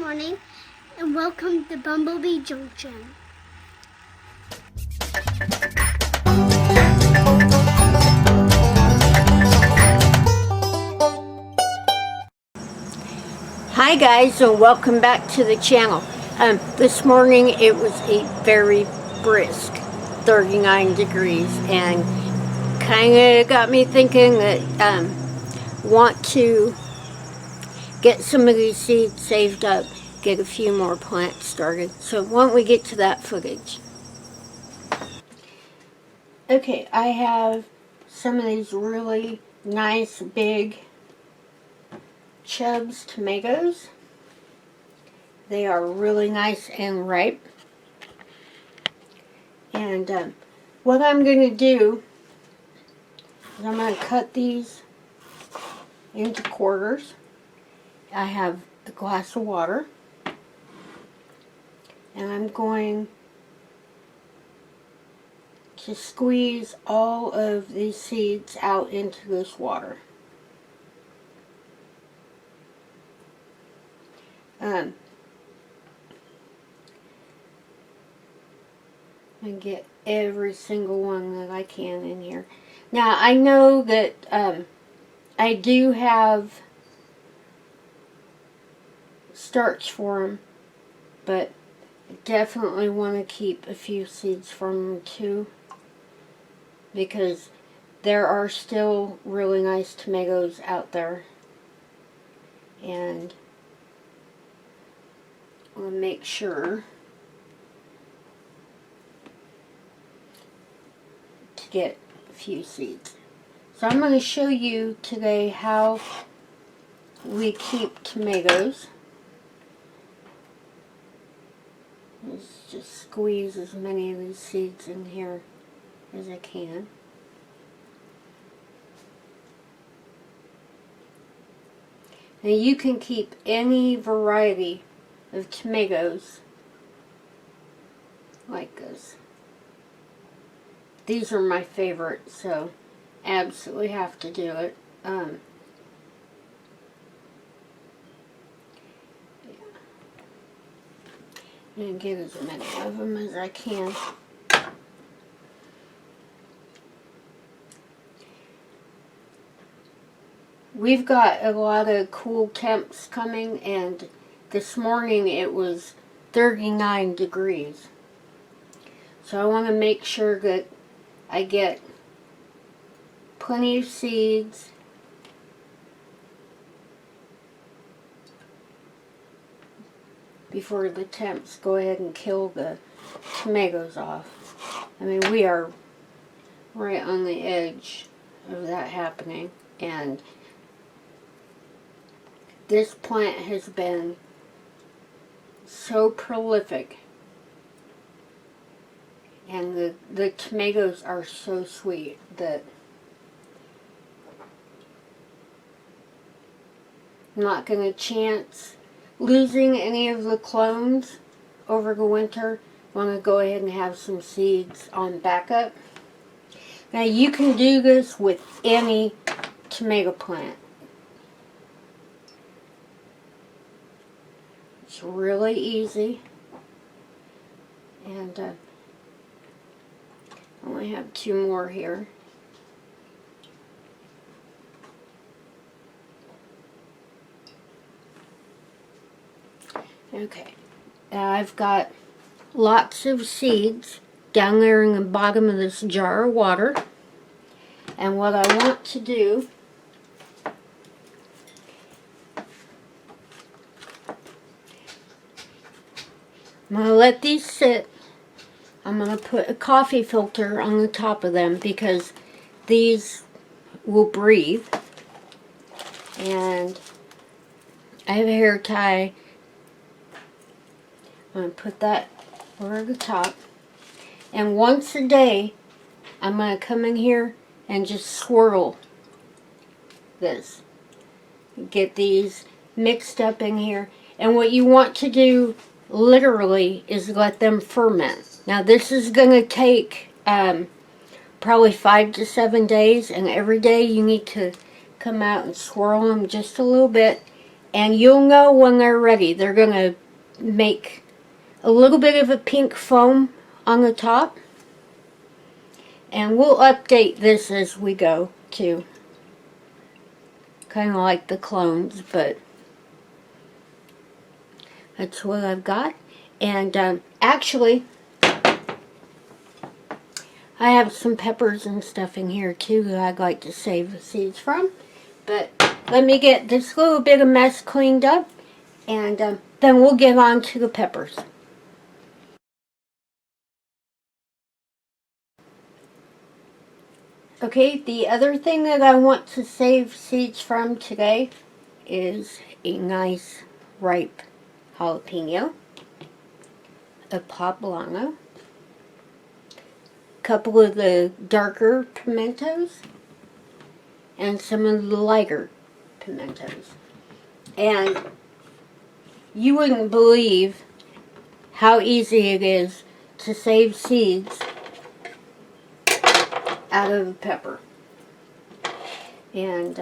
morning, and welcome to Bumblebee Junction. Hi guys, and welcome back to the channel. This morning it was a very brisk 39 degrees and kind of got me thinking that want to get some of these seeds saved up, get a few more plants started. So why don't we get to that footage? Okay, I have some of these really nice big Chubb's tomatoes. They are really nice and ripe. And what I'm going to do is I'm going to cut these into quarters. I have a glass of water. And I'm going to squeeze all of these seeds out into this water. And get every single one that I can in here. Now I know that I do have starch for them, but I definitely want to keep a few seeds from them too, because there are still really nice tomatoes out there, and I want to make sure to get a few seeds. So I'm going to show you today how we keep tomatoes. Let's just squeeze as many of these seeds in here as I can. Now you can keep any variety of tomatoes like this. These are my favorite, so absolutely have to do it. And get as many of them as I can. We've got a lot of cool temps coming, and this morning it was 39 degrees. So I want to make sure that I get plenty of seeds before the temps go ahead and kill the tomatoes off. I mean, we are right on the edge of that happening, and this plant has been so prolific, and the tomatoes are so sweet that I'm not going to chance losing any of the clones over the winter. I want to go ahead and have some seeds on backup. Now you can do this with any tomato plant. It's really easy, and I only have two more here. Okay, I've got lots of seeds down there in the bottom of this jar of water, and what I want to do I'm going to let these sit. I'm going to put a coffee filter on the top of them because these will breathe. And I have a hair tie. I'm going to put that over the top. And once a day, I'm going to come in here and just swirl this. Get these mixed up in here. And what you want to do literally is let them ferment. Now this is going to take probably 5 to 7 days, and every day you need to come out and swirl them just a little bit And you'll know when they're ready. They're going to make a little bit of a pink foam on the top. And we'll update this as we go too. Kind of like the clones, but that's what I've got. And actually, I have some peppers and stuff in here too that I'd like to save the seeds from. But let me get this little bit of mess cleaned up, and then we'll get on to the peppers. Okay, the other thing that I want to save seeds from today is a nice ripe jalapeno, a poblano, a couple of the darker pimentos, and some of the lighter pimentos. And you wouldn't believe how easy it is to save seeds out of a pepper. And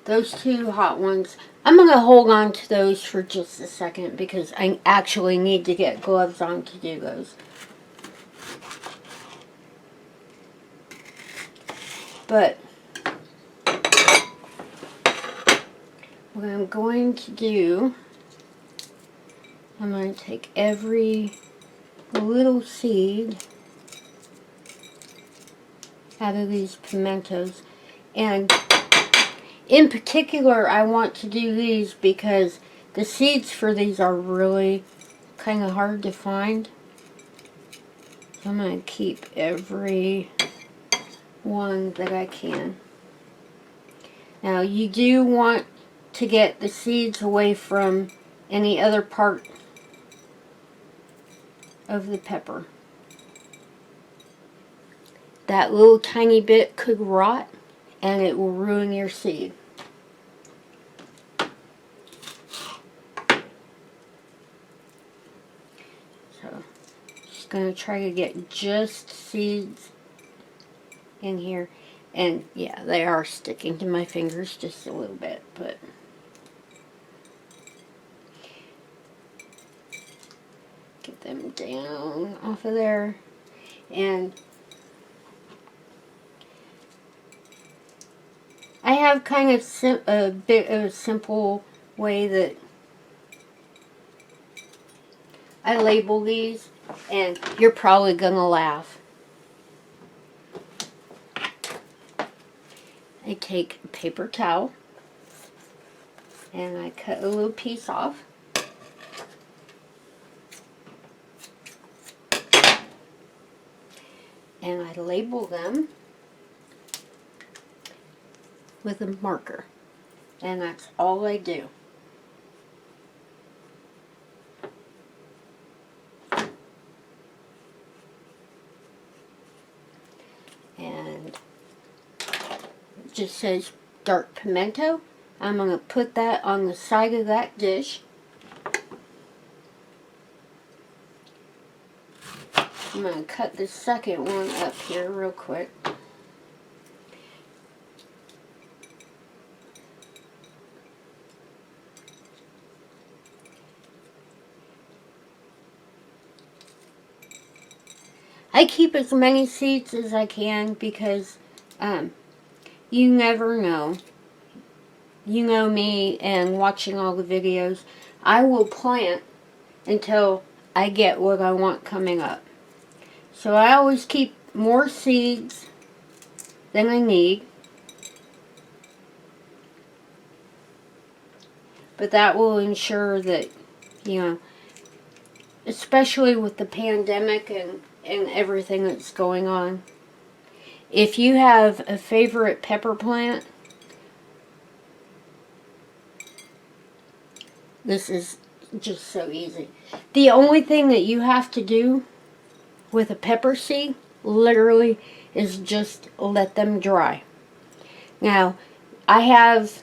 those two hot ones, I'm going to hold on to those for just a second because I actually need to get gloves on to do those. But what I'm going to do, I'm going to take every little seed out of these pimentos. And in particular, I want to do these because the seeds for these are really kind of hard to find. So I'm going to keep every one that I can. Now, you do want to get the seeds away from any other part of the pepper. That little tiny bit could rot and it will ruin your seed. So, just going to try to get just seeds in here. And yeah, they are sticking to my fingers just a little bit, but get them down off of there. And I have kind of a bit of a simple way that I label these, and you're probably gonna laugh. I take a paper towel and I cut a little piece off. And I label them with a marker. And that's all I do. And it just says dark pimento. I'm going to put that on the side of that dish. I'm going to cut the second one up here real quick. I keep as many seeds as I can because you never know. You know me and watching all the videos. I will plant until I get what I want coming up. So I always keep more seeds than I need. But that will ensure that, you know, especially with the pandemic and everything that's going on. If you have a favorite pepper plant, this is just so easy. The only thing that you have to do with a pepper seed, literally, is just let them dry. Now, I have,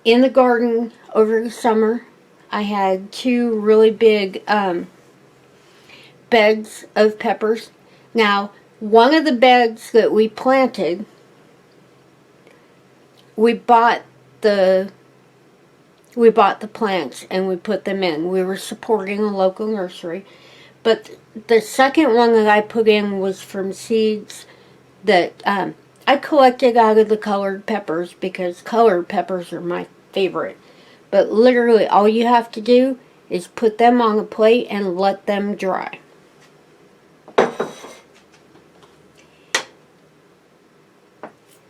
in the garden over the summer, I had 2 really big beds of peppers. Now, one of the beds that we planted, we bought we bought the plants and we put them in. We were supporting a local nursery. But the second one that I put in was from seeds that I collected out of the colored peppers because colored peppers are my favorite. But literally all you have to do is put them on a plate and let them dry.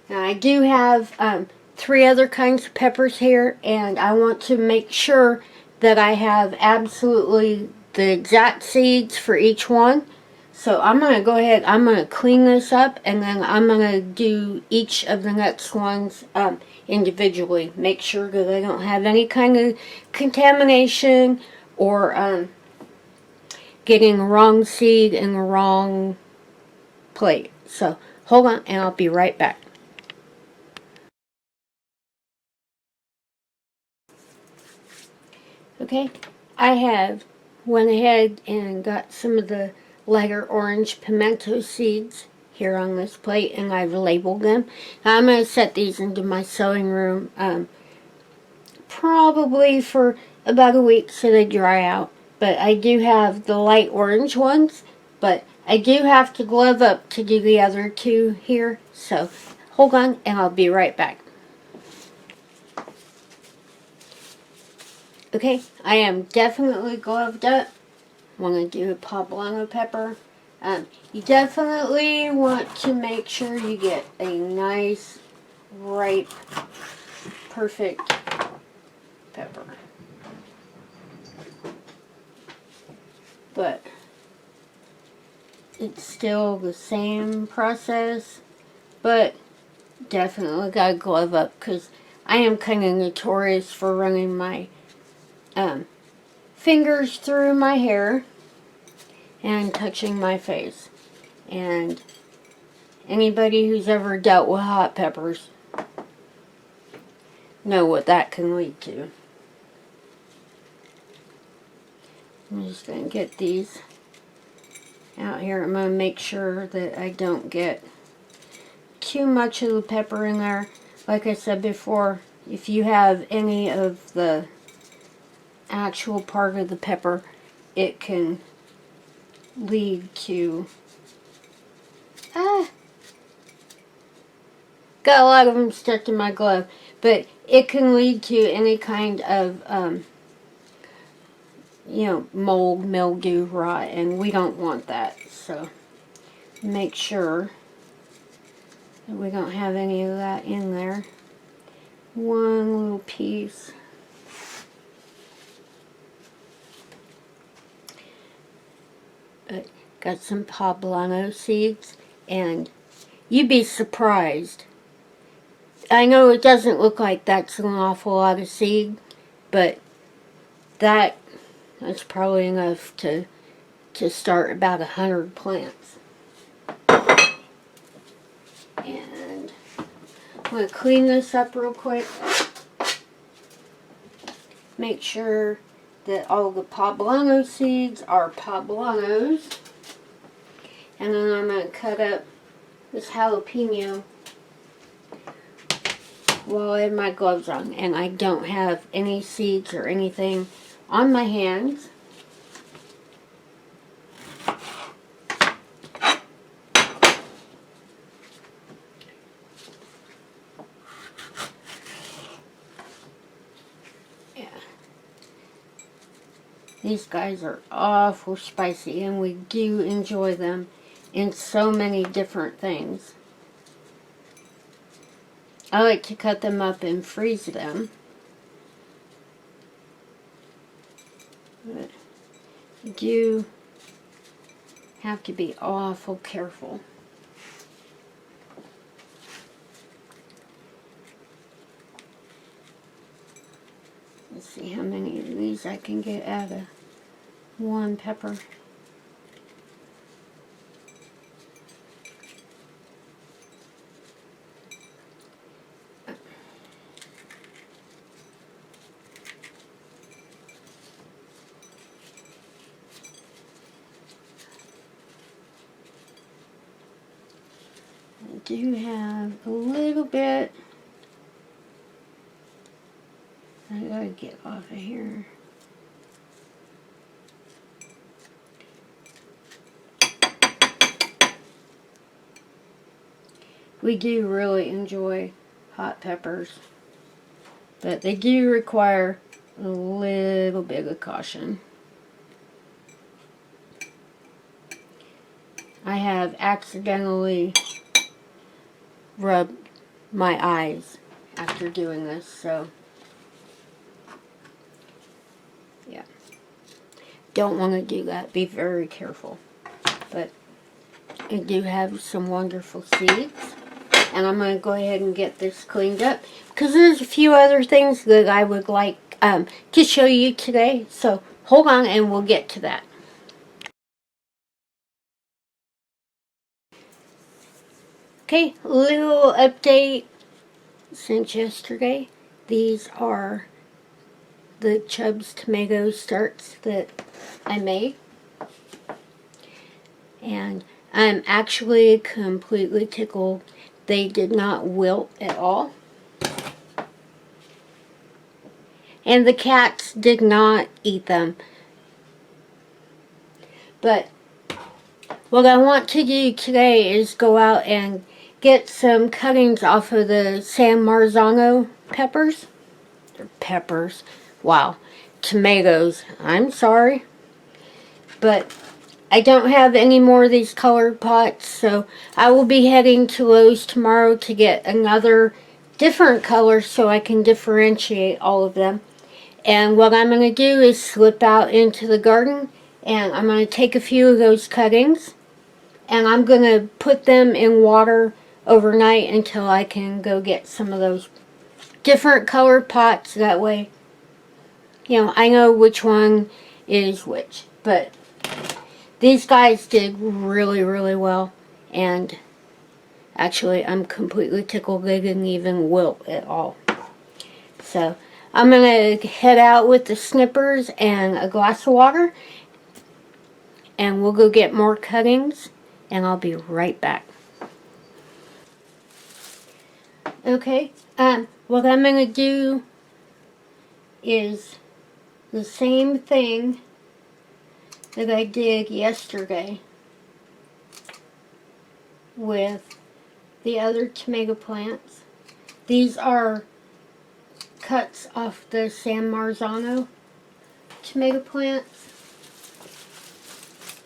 Now I do have 3 other kinds of peppers here, and I want to make sure that I have absolutely the exact seeds for each one. So I'm going to go ahead, I'm going to clean this up, and then I'm going to do each of the next ones individually. Make sure that they don't have any kind of contamination or getting the wrong seed in the wrong plate. So hold on, and I'll be right back. Okay, I have went ahead and got some of the lighter orange pimento seeds here on this plate, and I've labeled them. Now I'm going to set these into my sewing room probably for about a week so they dry out. But I do have the light orange ones, but I do have to glove up to do the other 2 here. So hold on, and I'll be right back. Okay, I am definitely gloved up. I'm going to do a poblano pepper. You definitely want to make sure you get a nice, ripe, perfect pepper. But it's still the same process, but definitely got to glove up because I am kind of notorious for running my fingers through my hair and touching my face. And anybody who's ever dealt with hot peppers know what that can lead to. I'm just going to get these out here. I'm going to make sure that I don't get too much of the pepper in there. Like I said before, if you have any of the actual part of the pepper, it can lead to got a lot of them stuck in my glove, but it can lead to any kind of mold, mildew, rot, and we don't want that. So make sure that we don't have any of that in there. One little piece. Got some poblano seeds, and you'd be surprised. I know it doesn't look like that's an awful lot of seed, but that's probably enough to start about 100 plants. And I'm going to clean this up real quick. Make sure that all the poblano seeds are poblanos. And then I'm going to cut up this jalapeno while I have my gloves on. And I don't have any seeds or anything on my hands. Yeah. These guys are awful spicy, and we do enjoy them in so many different things. I like to cut them up and freeze them. But you do have to be awful careful. Let's see how many of these I can get out of one pepper. I do have a little bit I gotta get off of here. We do really enjoy hot peppers, but they do require a little bit of caution. I have accidentally rubbed my eyes after doing this, so yeah. Don't want to do that. Be very careful. But I do have some wonderful seeds. And I'm going to go ahead and get this cleaned up, because there's a few other things that I would like to show you today. So hold on and we'll get to that. Okay, little update since yesterday. These are the Chubb's tomato starts that I made. And I'm actually completely tickled. They did not wilt at all. And the cats did not eat them. But what I want to do today is go out and get some cuttings off of the San Marzano peppers. They're peppers. Wow. Tomatoes. I'm sorry. But I don't have any more of these colored pots, so I will be heading to Lowe's tomorrow to get another different color so I can differentiate all of them. And what I'm going to do is slip out into the garden, and I'm going to take a few of those cuttings, and I'm going to put them in water overnight until I can go get some of those different colored pots. That way, you know, I know which one is which. But these guys did really, really well, and actually I'm completely tickled they didn't even wilt at all. So I'm going to head out with the snippers and a glass of water, and we'll go get more cuttings, and I'll be right back. Okay, what I'm going to do is the same thing that I did yesterday with the other tomato plants. These are cuts off the San Marzano tomato plants.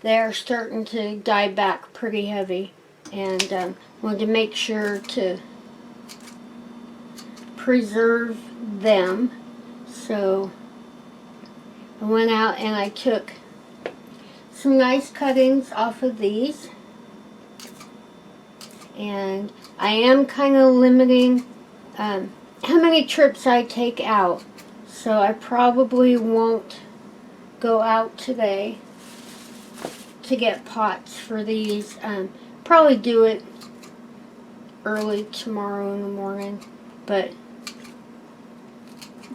They're starting to die back pretty heavy, and wanted to make sure to preserve them. So I went out and I took some nice cuttings off of these, and I am kind of limiting how many trips I take out, so I probably won't go out today to get pots for these. Probably do it early tomorrow in the morning, but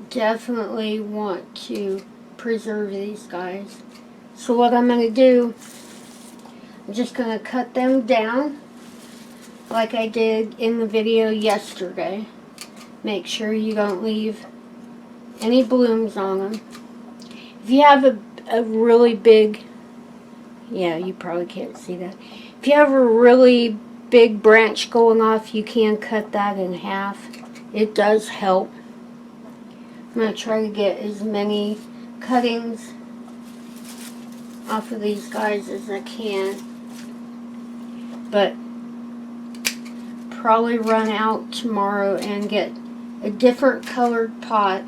definitely want to preserve these guys. So what I'm going to do, I'm just going to cut them down like I did in the video yesterday. Make sure you don't leave any blooms on them. If you have a really big, yeah, you probably can't see that. If you have a really big branch going off, you can cut that in half. It does help. I'm going to try to get as many cuttings off of these guys as I can, but probably run out tomorrow and get a different colored pot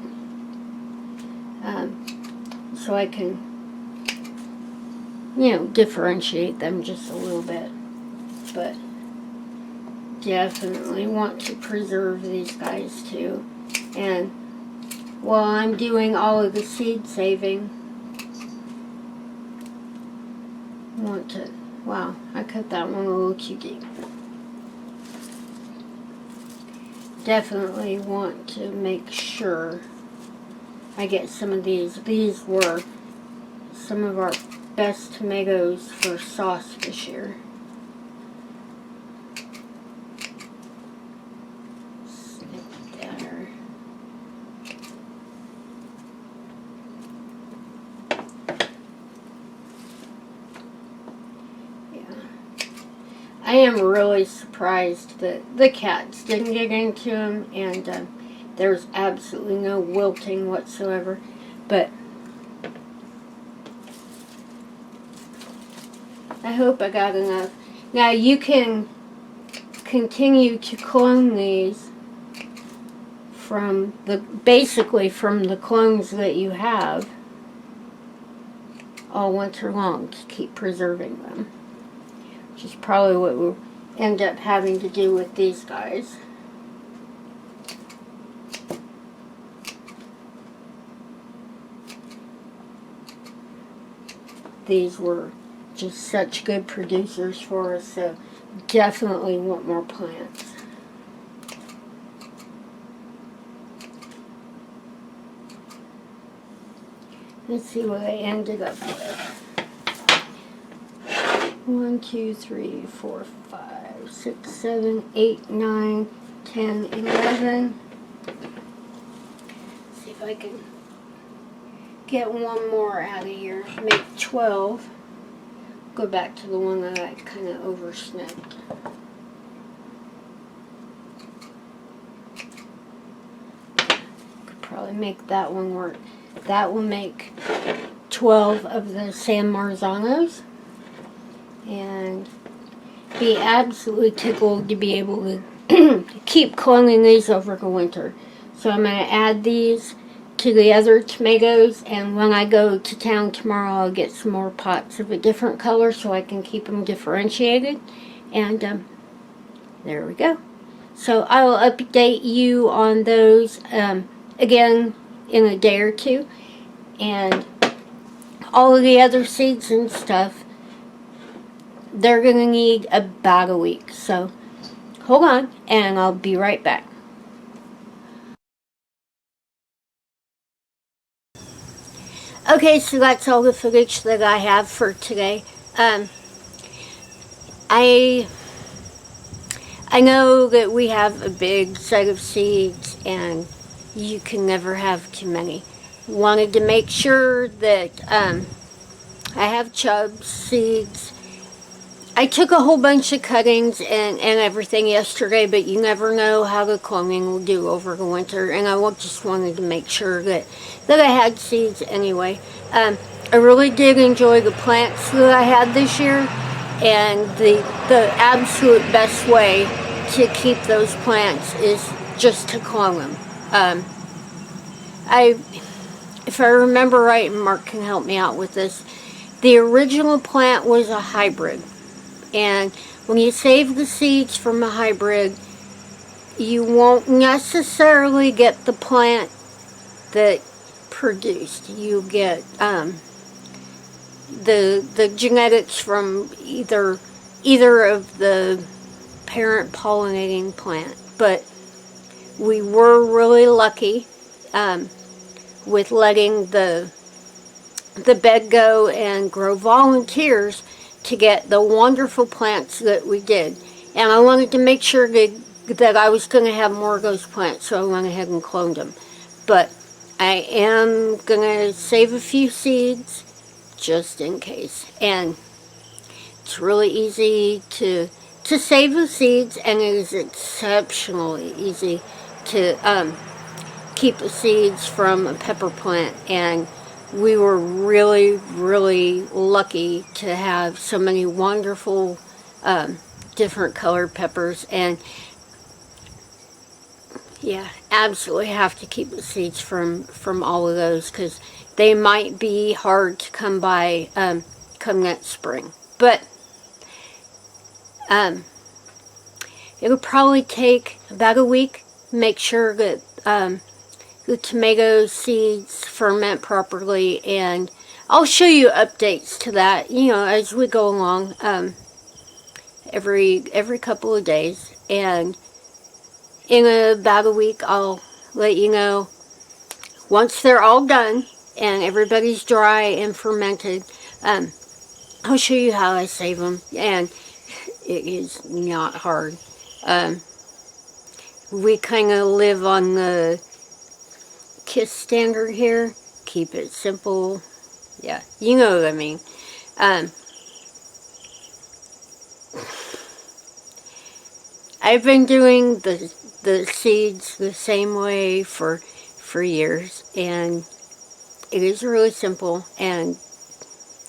so I can, you know, differentiate them just a little bit. But definitely want to preserve these guys too. And while I'm doing all of the seed saving, want to, wow, I cut that one a little too deep. Definitely want to make sure I get some of these. These were some of our best tomatoes for sauce this year. Snip there. I am really surprised that the cats didn't get into them, and there's absolutely no wilting whatsoever. But I hope I got enough. Now you can continue to clone these from basically from the clones that you have all winter long to keep preserving them, which is probably what we'll end up having to do with these guys. These were just such good producers for us, so definitely want more plants. Let's see what I ended up with. 1, 2, 3, 4, 5, 6, 7, 8, 9, 10, 11. Let's see if I can get one more out of here. Make 12. Go back to the one that I kind of oversnipped. Could probably make that one work. That will make 12 of the San Marzanos, and be absolutely tickled to be able to keep cloning these over the winter. So I'm going to add these to the other tomatoes, and when I go to town tomorrow I'll get some more pots of a different color so I can keep them differentiated. And there we go. So I will update you on those again in a day or two, and all of the other seeds and stuff, they're gonna need about a week. So hold on and I'll be right back. Okay, so that's all the footage that I have for today. I know that we have a big set of seeds and you can never have too many. Wanted to make sure that I have Chubb's seeds. I took a whole bunch of cuttings and everything yesterday, but you never know how the cloning will do over the winter, and I just wanted to make sure that I had seeds anyway. I really did enjoy the plants that I had this year, and the absolute best way to keep those plants is just to clone them. If I remember right, and Mark can help me out with this, the original plant was a hybrid. And when you save the seeds from a hybrid, you won't necessarily get the plant that produced. You get the genetics from either of the parent pollinating plant. But we were really lucky with letting the bed go and grow volunteers to get the wonderful plants that we did. And I wanted to make sure that I was going to have more of those plants, so I went ahead and cloned them. But I am going to save a few seeds just in case. And it's really easy to save the seeds, and it is exceptionally easy to keep the seeds from a pepper plant. And we were really, really lucky to have so many wonderful different colored peppers. And yeah, absolutely have to keep the seeds from all of those, because they might be hard to come by come next spring. But it'll probably take about a week. Make sure that the tomato seeds ferment properly, and I'll show you updates to that, as we go along, every couple of days. And in about a week I'll let you know, once they're all done and everybody's dry and fermented, I'll show you how I save them. And it is not hard. We kind of live on the KISS standard here. Keep it simple. Yeah, you know what I mean. I've been doing the seeds the same way for years, and it is really simple. And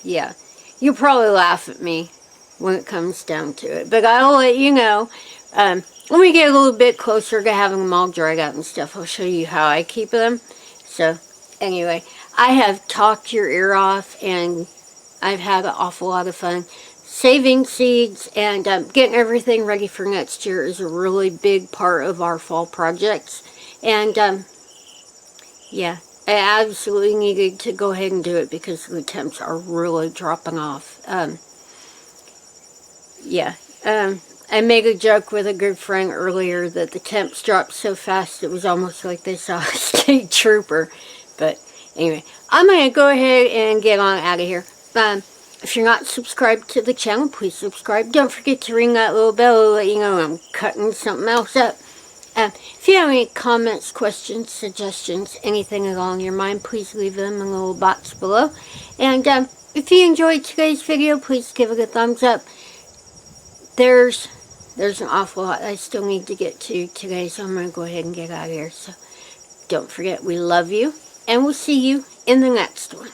yeah, you'll probably laugh at me when it comes down to it, but I'll let you know. When we get a little bit closer to having them all dried out and stuff, I'll show you how I keep them. So anyway, I have talked your ear off, and I've had an awful lot of fun. Saving seeds and getting everything ready for next year is a really big part of our fall projects. And yeah, I absolutely needed to go ahead and do it because the temps are really dropping off. I made a joke with a good friend earlier that the temps dropped so fast it was almost like they saw a state trooper. But anyway, I'm going to go ahead and get on out of here. If you're not subscribed to the channel, please subscribe. Don't forget to ring that little bell to let you know I'm cutting something else up. If you have any comments, questions, suggestions, anything along your mind, please leave them in the little box below. And if you enjoyed today's video, please give it a thumbs up. There's an awful lot I still need to get to today, so I'm going to go ahead and get out of here. So don't forget, we love you, and we'll see you in the next one.